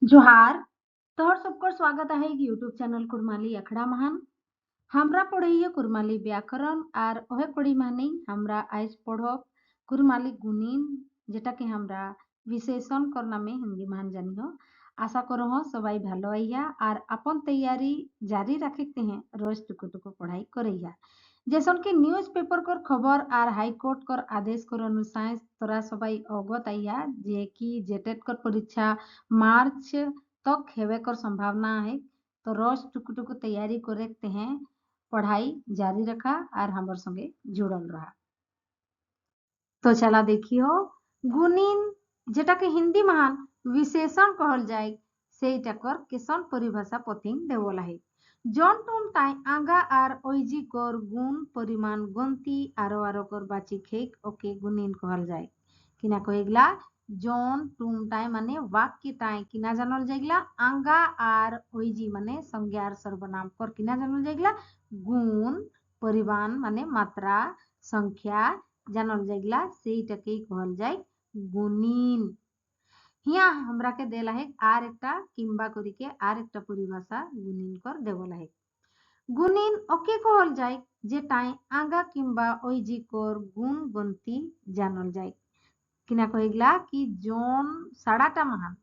जोहार तोहर सबकर स्वागत है यूट्यूब चैनल कुरमाली अखड़ा महान हमरा पढ़े कुरमाली व्याकरण और ओहे कड़ी मानी हमरा आज पढ़ब कुरमाली गुणीन जेटा के हमरा विशेषण कर नामे हिंदी मान जानी हो। आशा करो हो सबाई भालो आइया और अपन तैयारी जारी रखते हैं रोज टुको टुको पढ़ाई करैया। जैसन कि न्यूज पेपर कर खबर और हाई कोर्ट कर आदेश कर अनुसार तोरा सबाई अवगत आइया जे कि जेटेट कर परीक्षा मार्च तक हेवे कर संभावना है। तो रोज टुकु टुकु तैयारी करते हैं, पढ़ाई जारी रखा और हमारे संगे जुड़ल रहा। तो चला देखियो गुणीन जेटा के हिंदी महान विशेषण कहल जाए सेटा कर केसन परिभाषा पथिंग देवल है। जौन टून टाइ आगा आर ओइजी कर गुण परिमाण गंती आरो आरो कर बाचिक हेक ओके गुणीन कहल जाए। किना कहेगला जौन टून टाइ माने वाक्य टाइ किना जानल जाएगला आंगा आर ओइजी माने संज्ञा सर्वनाम कर किना जानल जाएगला गुण परिमाण माने मात्रा संख्या जानल जाएगला सेइटाके कहल जाए गुणीन। हिया हमरा के देला है आर एकटा किंबा करी के आर एकटा परिभाषा गुणीन कर देवला है। गुणीन ओके कहल जाए जे टाइ आगा किंबा ओइजी कर गुण गंती जानल जाए। किना कहेगला कि जोन साड़ाटा महान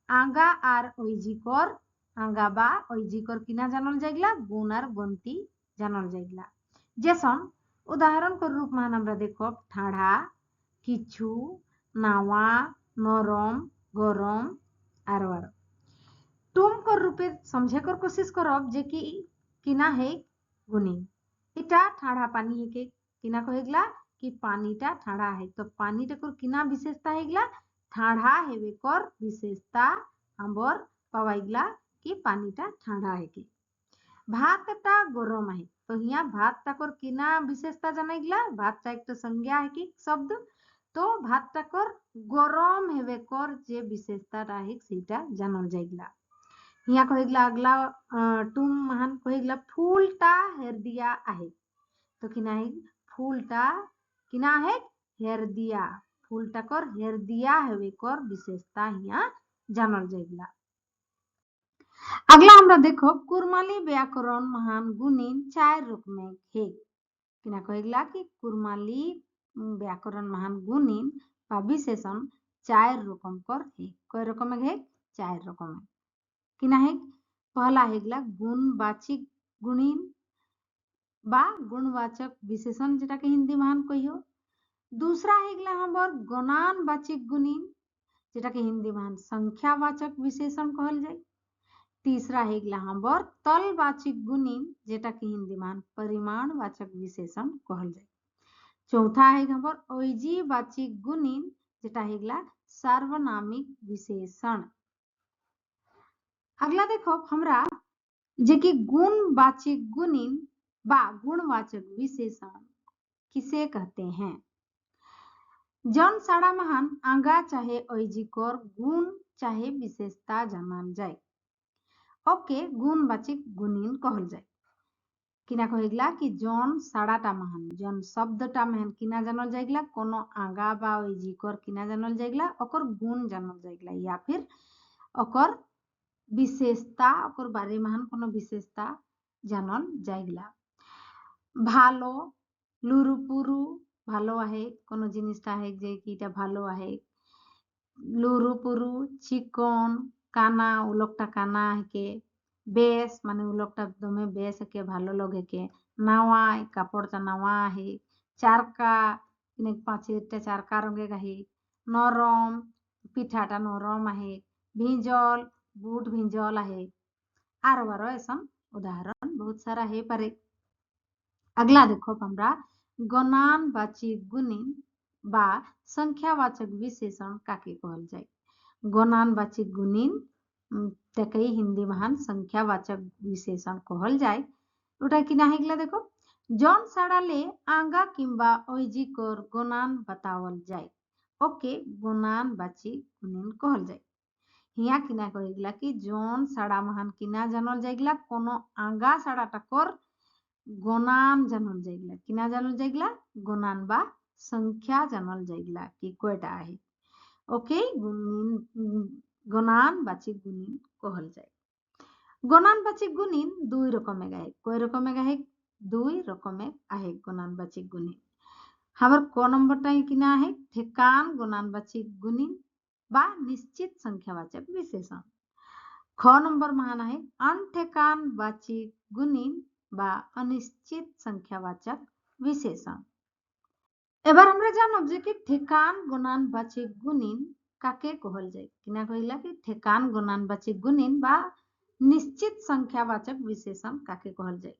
आगा आर ओइजी कर आगा बा ओइजी कर किना जानल जाएगला गुण आर गंती जानल जाएगला। जैसन उदाहरण कर रूप में हमरा देखो ठाढ़ा किछु नावा नरम गरम आरो आरो तुम कर रूपे समझे कर कोशिश करब जे कि किना है गुणीन। इटा ठाढ़ा पानी है के किना कहेगला कि पानीटा ठाढ़ा है। तो पानीटा कर किना विशेषता हेगला ठाढ़ा हेवे कर विशेषता हमर पावाइगला कि पानीटा ठाढ़ा है के। भातटा गरम है तो हिया भात टाकर किना विशेषता जनाइगला भात टा एक संज्ञा है कि शब्द तो भात टाकर गरम हेवे कर जे विशेषता है सेटा जानल जाइगला। हिया कहेगला अगला तुम महान कहेगला फूलटा हेरदिया आहे। तो किना है फूलटा किना है हेरदिया फूल टाकर हेरदिया हेवे कर विशेषता हिया जानल जाइगला। अगला हमरा देखो कुरमाली व्याकरण महान गुणीन 4 रूप में है। किना कहेगला कि कुरमाली व्याकरण महान गुणीन बा विशेषण 4 रकम कर है। कय रकम है 4 रकम है। किना है पहला हेगला गुणवाचिक गुणीन बा गुणवाचक विशेषण जेटा के हिंदी महान कहियो। दूसरा हेगला हमर गणानवाचिक गुणीन जेटा के हिंदी महान संख्यावाचक विशेषण कहल जाए। तीसरा हेगला हमर तलवाचिक गुणीन जेटा के हिंदी मान परिमाणवाचक विशेषण कहल जाए। चौथा है हमर ओइजीवाचिक गुणीन जेटा हेगला सार्वनामिक विशेषण। अगला देखो हमरा जे कि गुणवाचिक गुणीन बा गुणवाचक विशेषण किसे कहते हैं। जन साड़ा महान आंगा चाहे ओइजी कर गुण चाहे विशेषता जानल जाए ओके गुणवाचिक गुणीन कहल जाए। किना कहेगला कि जौन साड़ाटा महान जौन शब्दटा महान किना जानल जाएगला कोनो आगा बा ओइजी कर किना जानल जाएगला ओकर गुण जानल जाएगला या फिर ओकर विशेषता ओकर बारे महान कोनो विशेषता जानल जाएगला। भालो लुरुपुरु भालो आहे कोनो जिनिसटा है जे कि इटा भालो आहे। लुरुपुरु चिकन काना उलोकटा काना है के बेस माने उलोकटा दमे बेस के भालो लगे के नावा कापड़टा नावा है। चारका किने पाचेटा चारका रंगे है। नरम पिठाटा नरम आहे। भिंजल बूट भिंजल आहे। आरो आरो ऐसन उदाहरण बहुत सारा है पारे। अगला देखो हमरा गणानवाचिक गुणीन बा संख्यावाचक विशेषण काके कहल जाए। गणानवाचिक गुणीन तकई हिंदी महान संख्यावाचक विशेषण कहल जाए। ओटा किना हेगला देखो जौन साड़ाले आंगा किंबा ओइजी कर गणान बतावल जाए ओके गणानवाचिक गुणीन कहल जाए। हिया किना कहेगला कि जौन साड़ा महान किना जानल जाएगला कोनो आंगा साड़ाटा कर गणान जानल जाएगला किना जानल जाएगला गणान बा संख्या जानल जाएगला कि कयटा आहे ओके गुणीन গণানবাচিক গুণিন कहल যায়। গণানবাচিক গুণিন দুই রকমের आहे। কয় রকমের आहे? দুই রকমের आहे গণানবাচিক গুণিন। আবার ক নম্বরটাই কিনা आहे ठेकान গণানবাচিক গুণিন বা নিশ্চিত সংখ্যাবাচক বিশেষণ। খ নম্বর মান आहे अनठेकान বাচিক গুণিন বা অনিশ্চিত সংখ্যাবাচক বিশেষণ। এবার আমরা জানব যে কি ठेकान গণানবাচিক গুণিন কাকে कहल যায়। কিনা কইলা কি ठेकान গণানবাচিক গুণিন বা নিশ্চিত সংখ্যাবাচক বিশেষণ কাকে कहल যায়।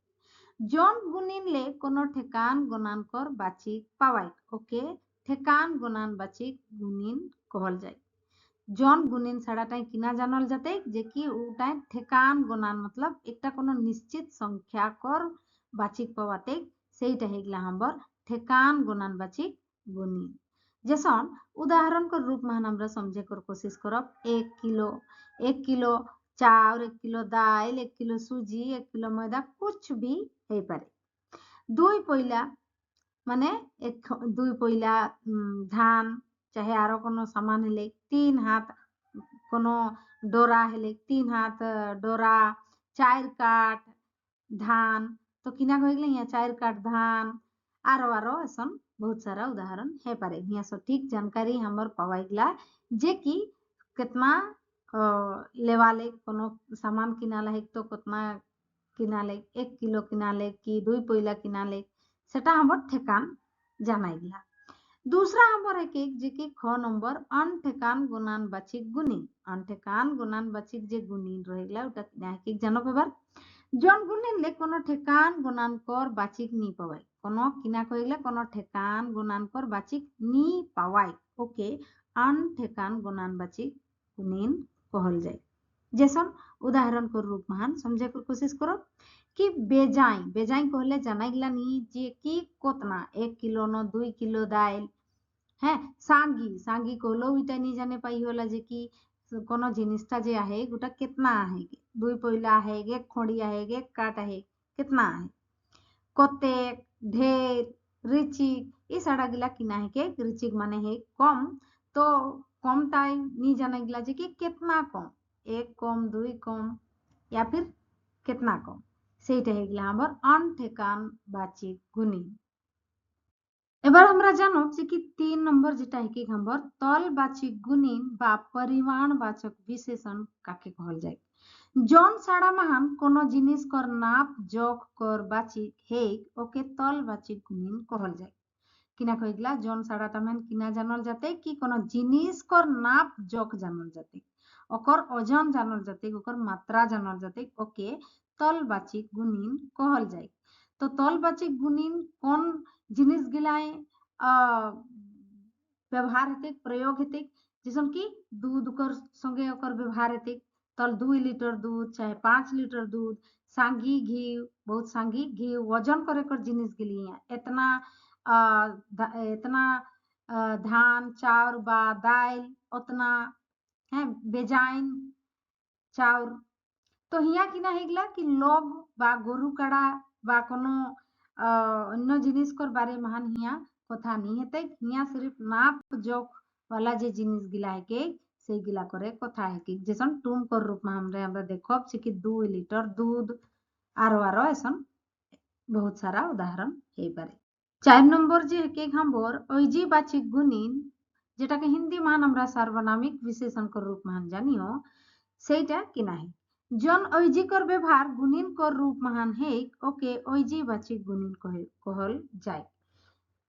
জন গুণিনলে কোনো ठेकान গণাঙ্কর বাচিক পাওয়ায় ওকে ठेकान গণানবাচিক গুণিন कहल যায়। জন গুণিন ছাড়াটাই কিনা জানল যাতে যে কি ওটাই ठेकान গণান मतलब একটা কোনো নিশ্চিত সংখ্যাকর বাচিক পাওয়াতে সেইটা হেগলা हमर ठेकान গণানবাচিক গুণিন। जैसन उदाहरण कर रूप में हमरा समझे कर कोशिश करब। 1 किलो चाउर, 1 किलो दाल, 1 किलो सूजी, 1 किलो मैदा कुछ भी हो पारे। दुई पइला माने दुई पइला धान चाहे आरो कोनो सामान हेले, 3 हाथ कोनो डोरा हेले, 3 हाथ डोरा, 4 काट धान तो किना हो गए यहाँ 4 काट धान आरो आरो ऐसा बहुत सारा उदाहरण है पारे। यहाँ सटीक जानकारी हमर पावाइगला जे कि कितना लेवाले कोनो सामान किनाला है तो कितना किनाले 1 किलो किनाले कि 2 पइला किनाले सेटा हमर ठेकान জানাইগলা। दूसरा हमर है कि जे कि ख नंबर अनठेकान गुणानबाचिक गुणिन। अनठेकान गुणानबाचिक जे गुणिन रहेगला ওটা কিনা কি জানো এবার। জন গুণিনলে কোনো ठेकान গুণাঙ্কর বাচিক নি পাওয়ায়। কোনো কিনা কইলে কোনো ठेकान গুণাঙ্কর বাচিক নি পাওয়ায় ওকে अनठेकान गुणानबाचिक गुणिन कहल যায়। जैसन उदाहरण कर रूप में समझे कर कोशिश करो कि बेजाई बेजाई कहले জানাইগলা নি যে কি কতনা 1 किलो न 2 किलो दाल হ্যাঁ सांगी सांगी कहलो ওইটা নি জানে পাই होला যে কি কোনো জিনিসটা যে आहे ওটা कितना आहे 2 पइला आहे 1 खोड़ी आहे 1 काट आहे कितना आहे कतेक ढेर रिचिक এই সাড়াগুলা কিনা है के रिचिक माने है कम तो कमटाই নি জানাইগলা যে কি कितना कम 1 कम 2 कम या फिर कितना कम সেইটা হেগলা আমার अनठेकान বাচিক গুণিন। এবার আমরা জানব যে কি 3 নম্বর যেটা है कि हमर তলবাচিক গুণিন বা পরিমাণবাচক বিশেষণ কাকে कहल যায়। জন ছাড়া মহান কোন জিনিস কর নাপ যোগ কর বাচিক है ওকে তলবাচিক গুণিন कहल যায়। কিনা কইগলা জন ছাড়াটা মান কিনা জানল যাতে কি কোন জিনিস কর নাপ যোগ জানল যাতে ওকর ওজন জানল যাতে ওকর মাত্রা জানল যাতে ওকে তলবাচিক গুণিন कहल যায়। তো তলবাচিক গুণিন কোন জিনিস গিলায় व्यवहार हेते प्रयोग हेते जैसन कि दूध कर संगे ओकर व्यवहार हेते तल 2 लीटर दूध चाहे 5 लीटर दूध सांगी घी बहुत सांगी घी वजन करे कर जिनिस के लिए इतना इतना धान चाउर बा दाल उतना है बेजाइन चाउर तो हिया किना हेगला कि लोग बा गरु काड़ा बा कोनो অন্য জিনিস কর বারে মহান হিয়া কথা নি হেতে হিয়া सिर्फ नाप जोक वाला जे जिनिस गिला है के সেই গিলা করে কথা है कि जैसन टूम कर रूप में हमरा देखब से कि 2 লিটার दूध आरो आरो ऐसन बहुत सारा उदाहरण हे पारे। 4 নম্বর যে के हमर ঐজিবাচিক গুণিন যেটাকে হিন্দি মান আমরা সার্বনামিক বিশেষণ कर रूप में জানিও সেইটা কিনা है জন ঐজিকর ব্যবহার গুণিন কর রূপ মহান है ओके ঐজিবাচিক গুণিন कहल যায়।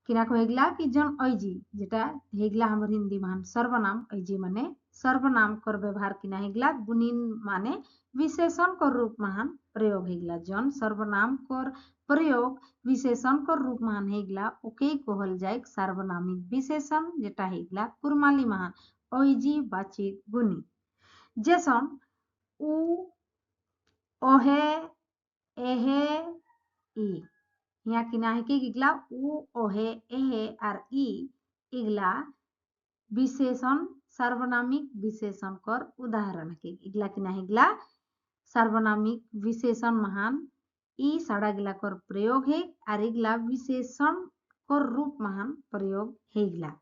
কিনা কইগলা कि জন ঐজি যেটা হেগলা हमर हिंदी मान सर्वनाम ঐজি माने सर्वनाम कर व्यवहार किना हेगला गुणिन माने विशेषण कर रूप मान प्रयोग हेगला জন सर्वनाम कर प्रयोग विशेषण कर रूप मान हेगला ओके कहल যায় सार्वनामिक विशेषण যেটা হেগলা कुरमाली मान ঐজিবাচিক গুণিন। जैसन उ ओहे एहे इ यहाँ किना है कि इगला उ ओहे एहे और इ इगला विशेषण सार्वनामिक विशेषण कर उदाहरण के इगला किना इगला सार्वनामिक विशेषण महान इ साड़ा गिला कर प्रयोग है और इगला विशेषण कर रूप महान प्रयोग है इगला।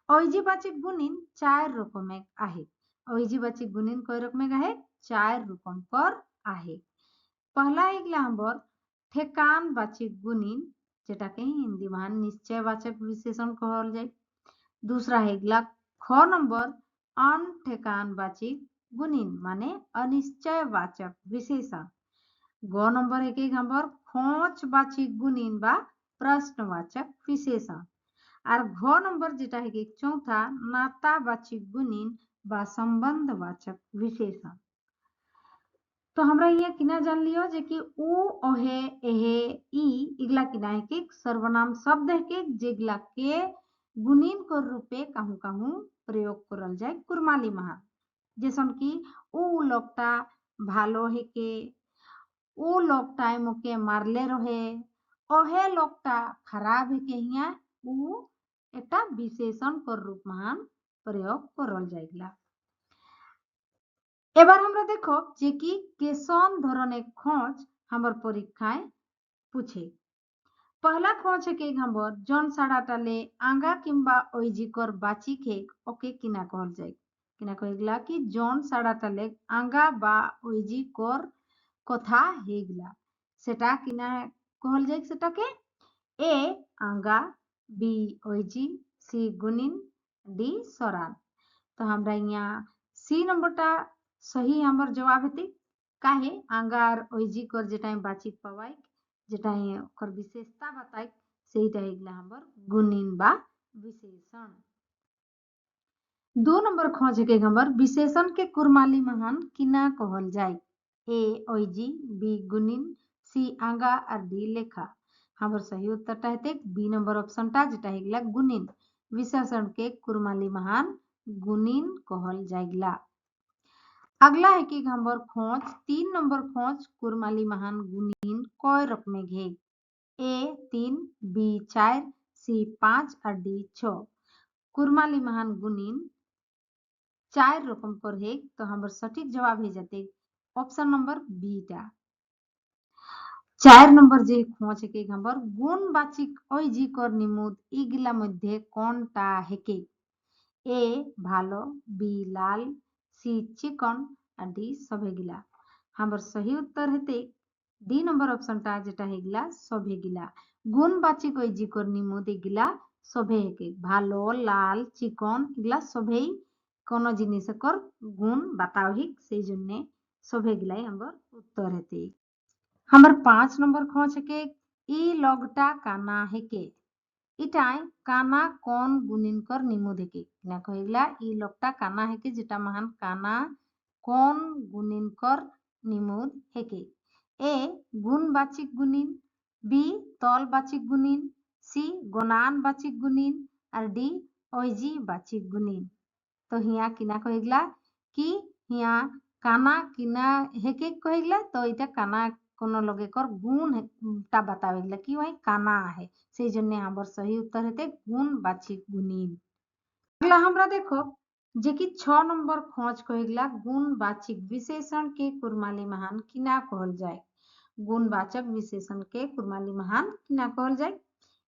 ঐজিবাচিক গুণিন 4 রকমের आहे। ऐजीवाचक गुणिन कय रकमेर आहे 4 रूपंकर आहे। पहला एगला हमर ठेकानवाचक गुणिन जेटाके हिंदी मान निश्चयवाचक विशेषण कहल जाए। दूसरा हेगला ख नंबर अनठेकानवाचक गुणिन माने अनिश्चयवाचक विशेषण। ग नंबर एक हमर खोजवाचक गुणिन बा प्रश्नवाचक विशेषण। और घ नंबर जेटा है चौथा नातावाचक गुणिन बा संबंधवाचक विशेषण। तो हमरा यहाँ किना जान लियो जे कि उ ओहे एहे ई इगला किना है कि सर्वनाम शब्द है कि जेगला के गुणिन कर रूपे कहूँ कहूँ प्रयोग करल जाए कुरमाली महा। जैसन कि उ लोगटा भालो है के, उ लोगटा मोके मारले रहे, ओहे लोगटा खराब है के हिया उ एक विशेषण कर रूप महान प्रयोग करल जाएगला। এবার আমরা দেখো যে কি কেসন ধরনের खोज हमर परीक्षाएं पूछे। पहला खोज है कि हमर जन साड़ाटाले आंगा किंबा ओइजिकर बाची के ओके किना कहल जाए। किना कहेगला कि जन साड़ाटाले आंगा बा ओइजिकर कथा हेगला सेटा किना कहल जाए सेटाके ए आंगा, बी ओइजी, सी गुणिन, डी सरान। तो हमरा यहाँ सी नंबरटा सही हमर जवाब हेते। काहे आंगा और ओइजी कर जेटा बातचीत पवाई जेटा ओकर विशेषता बताई सेटा हेगला हमर गुणिन बा विशेषण। 2 नंबर खोज के हमर विशेषण के कुरमाली महान किना कहल जाए। ए ओइजी, बी गुणिन, सी आंगा और डी लेखा। हमर सही उत्तर हेते बी नंबर ऑप्शन टा जेटा हेगला गुणिन। विशेषण के कुरमाली महान गुणिन कहल जाएगला। अगला है कि हमर खोज 3 नंबर खोज कुरमाली महान गुणिन कय रकमे घे। ए 3, बी 4, सी 5 और डी 6। कुरमाली महान गुणिन 4 रकम पर है तो हमर सटीक जवाब है जाते ऑप्शन नंबर बी टा। 4 नंबर जे खोज के हमर गुणवाचक ओइजी कर निमुद इगला मध्य कोनटा हेके। ए भालो, बी लाल, सी चिकन और डी सभेगिला। हमर सही उत्तर हेते डी नंबर ऑप्शन टा जेटा हेगिला सभेगिला। गुणवाचक ओइजी कर निमुद इगला सभे हेके। भालो, लाल, चिकन इगला सभेई कोनो जिनिस कर गुण बतावहिक सेई जन्ने सभेगिलाई हमर उत्तर हेते। हमर 5 नंबर खोज के ई लगटा काना हेके। इटाई काना कौन गुणिन कर निमुद हेके। ना कहेगला ई लगटा काना हेके जेटा महान काना कौन गुणिन कर निमुद हेके। ए गुणवाचक गुणिन, बी तलवाचक गुणिन, सी गणानवाचक गुणिन और डी ओइजीवाचक गुणिन। तो हिया किना कहेगला कि हिया काना किना हेके कहेगला तो इटा काना कोनो लगे कर गुण ता बतावेगला कि वही काना है से जन्ने हमर सही उत्तर हेते गुणवाचक गुणिन। अगला हमरा देखो जे कि 6 नंबर खोज कहेगला गुणवाचक विशेषण के कुरमाली महान किना कहल जाए। गुणवाचक विशेषण के कुरमाली महान किना कहल जाए।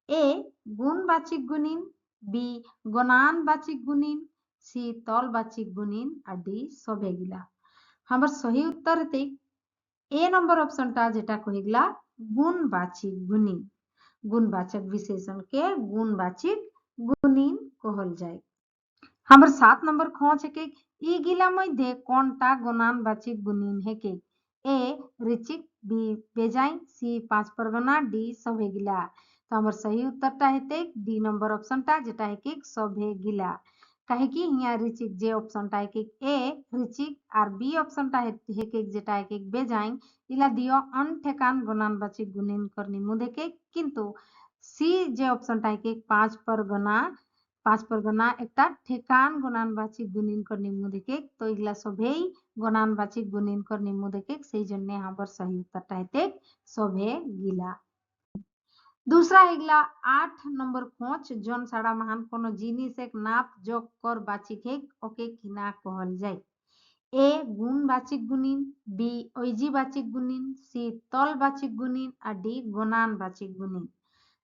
ए गुणवाचक गुणिन, बी गणानवाचक गुणिन, सी तलवाचक गुणिन और डी सभेगिला। हमर सही उत्तर हेते ए नंबर ऑप्शन टा जेटा कहेगला गुणवाचक गुणिन। गुणवाचक विशेषण के गुणवाचक गुणिन कहल जाए। हमर 7 नंबर खोज के ई गिला मध्य कोनटा गणानवाचक गुणिन हेके। ए ऋचिक, बी बेजाई, सी 5 परगना, डी सभेगिला। तो हमर सही उत्तर टा हेते डी नंबर ऑप्शन टा जेटा हेके सभेगिला। काहे कि हिया ऋचिक जे ऑप्शन टा हेके ए ऋचिक और बी ऑप्शन टा हेके जेटा हेके बेजाई इला दियो अनठेकान गणानवाचक गुणिन कर निमुद हेके। किंतु सी जे ऑप्शन टा हेके 5 परगना एकटा ठेकान गणानवाचक गुणिन कर निमुद हेके। तो इगला सभेई गणानवाचक गुणिन कर निमुद हेके सेई जन्ने हमर सही उत्तर टा हेते सभेगिला। दूसरा हेगला 8 नंबर खोज जन साड़ा महान कोनो जिनिस एक नाप जोग कर बाचिक है ओके किना कहल जाए। ए गुणवाचक गुणिन, बी ओइजीवाचक गुणिन, सी तलवाचक गुणिन और डी गणानवाचक गुणिन।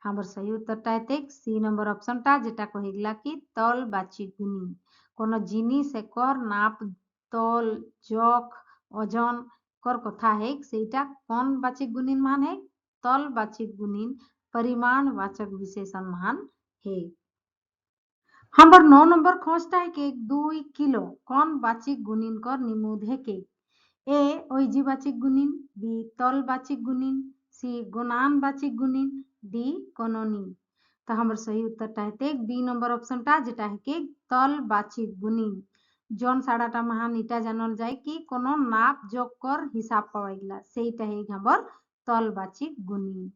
हमर सही उत्तर टा हेते सी नंबर ऑप्शन टा जेटा कहेगला कि तलवाचक गुणिन। कोनो जिनिस एकर नाप तल जख ओजन कर कथा है सेटा कौन बाचिक गुणिन मान है तल बाचिक गुणिन परिमाणवाचक विशेषण मान है। हमार 9 नंबर खोजता है कि 2 किलो कौन बाचिक गुणिन कर निमुद है के ए ओइजी बाचिक गुणिन बी तल बाचिक गुणिन सी गुणान बाचिक गुणिन डी कोनोनी। तो हमार सही उत्तर है बी नंबर ऑप्शन टा जेटा है कि तल बाचिक गुणिन जौन साड़ाटा महान इटा जानल जाए कि कोनो नाप जोग कर हिसाब पावाइला सेटा है हमार तल बाचिक गुणिन।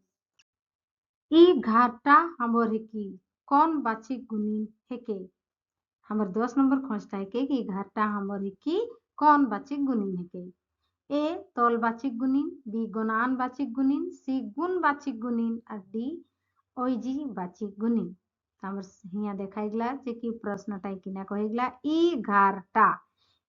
ई घाटा हमर की कौन बाचिक गुणिन है के हमार 10 नंबर खोजता है कि घाटा हमर की कौन बाचिक गुणिन है के ए तल बाचिक गुणिन बी गुणान बाचिक गुणिन सी गुण बाचिक गुणिन और डी ओइजी बाचिक गुणिन। हमर हिया देखाइगला जे कि प्रश्नटाई किना कहिगला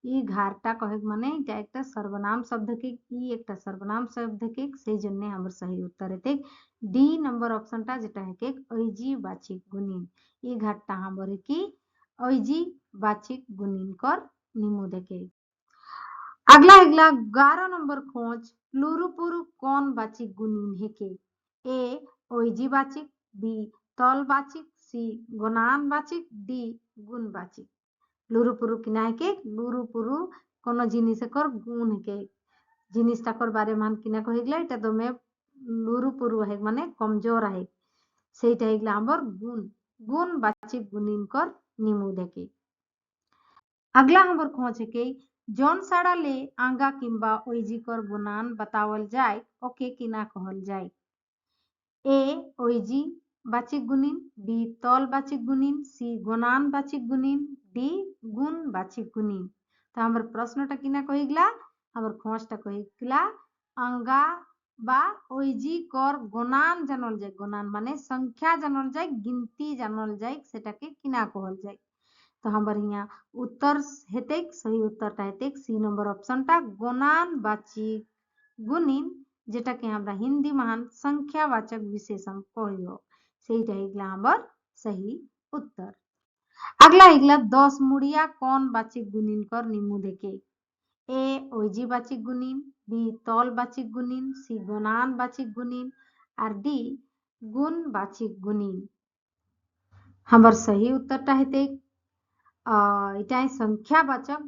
ই ঘারটা কহে মানে এটা একটা সর্বনাম শব্দ के ই একটা সর্বনাম শব্দ के সেই জন্য हमर सही उत्तर है डी नंबर ऑप्शनটা যেটা है ओइजी बाचिक गुणिन ই ঘারটা हमर की ओइजी बाचिक गुणिन कर निमुदे के। अगला 11 नंबर खोज प्लुरुपुरु कौन बाचिक गुणिन है के ए ओइजी बाचिक बी तल बाचिक सी गुणान बाचिक डी गुण बाचिक। लुरुपुरु किना के लुरुपुरु कोनो जिनिसकर गुण के जिनिसटाकर बारे मान किना कहिगला এটা দমে लुरुपुरु है माने कमजोर है সেইটা হইগলা हमर गुण गुण बाचिक गुणिन कर निमुद के। अगला हमर खोज है के जौन साड़ा ले आंगा किंबा ओइजी कर गुणान बतावल जाए ओके किना कहल जाए ए ओइजी बाचिक गुणिन बी तल बाचिक गुणिन सी गुणान बाचिक गुणिन डी गुण बाचिक गुणिन। तो हमर प्रश्नटा किना कहिगला हमर खोजटा कहिगला आंगा बा ओइजी कर गुणान जानल जाए गुणान माने संख्या जानल जाए गिनती जानल जाए सेटाके किना कहल जाए। तो हमर हिया उत्तर हेते सही उत्तरटा हेते सी नंबर ऑप्शनटा गुणान बाचिक गुणिन যেটাকে আমরা হিন্দি মান সংখ্যাবাচক विशेषण कहियो সেইটা হইগলা हमर सही उत्तर। अगला हइगला 10 मुड़िया कौन बाचिक गुणिन कर निमुदे के ए ओइजी बाचिक गुणिन बी तल बाचिक गुणिन सी गुणान बाचिक गुणिन और डी गुण बाचिक गुणिन। हमर सही उत्तरटा हेते এটাই সংখ্যাবাচক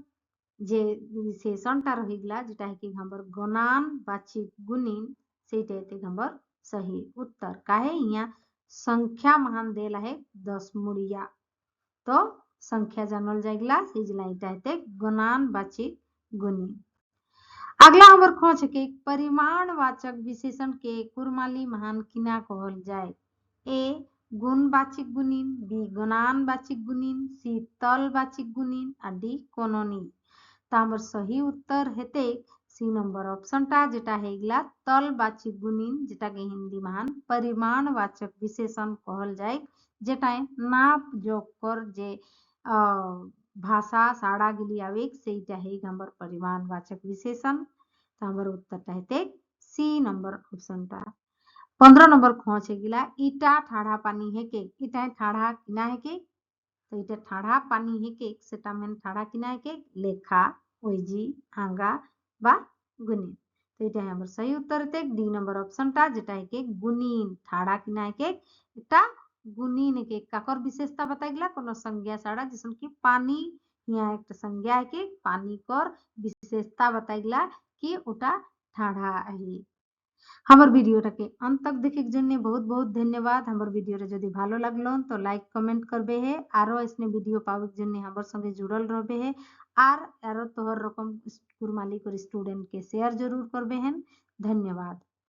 যে विशेषणटा रहिगला जेटा है कि हमर गुणान बाचिक गुणिन सेटा हेते हमर सही उत्तर काहे यहाँ संख्या महान देला है 10 मुड़िया तो संख्या जानल जाइगला सेजला इटा हेते गुणान बाचिक गुणिन। अगला हमर खोज है कि परिमाणवाचक विशेषण के कुरमाली महान किना कहल जाए ए गुणवाचिक गुणिन बी गुणान बाचिक गुणिन सी तल बाचिक गुणिन और डी कोनोनी। तो हमर सही उत्तर हेते सी नंबर ऑप्शनटा जेटा हेगला तल बाचिक गुणिन जेटाके हिंदी महान परिमाणवाचक विशेषण कहल जाए जेटाय नाप जोग कर जे भाषा साड़ा गिली आवेग सेटा है हमर परिमाणवाचक विशेषण। तो हमर उत्तरटा हेते सी नंबर ऑप्शनटा। 15 नंबर खोज हेगिला इटा ठाड़ा पानी है के इटा ठाड़ा किना है के तो इटा ठाड़ा पानी है के सेटा मेन ठाड़ा किना है के लेखा ओइजी आंगा बा गुणिन। तो এটা हमर सही उत्तर हेते डी नंबर ऑप्शनटा जेटा है के गुणिन ठाड़ा किना है के এটা गुणिन के काकर विशेषता बताइगला कोनो संज्ञा साड़ा जैसन कि पानी यहाँ एक संज्ञा है कि पानी कर विशेषता बताइगला कि ओटा ठाड़ा है। हमर भिडियोटाके अंत तक देखे जन्य बहुत बहुत धन्यवाद। हमर भिडियोटा यदि भालो लागलो तो लाइक कमेंट करबे है आरो इसने भिडियो पावे जन्य हमर संगे जुड़ल रहबे है आरो तोहर रकम कुरमाली कर स्टूडेंट के शेयर जरूर करबे हैं। धन्यवाद।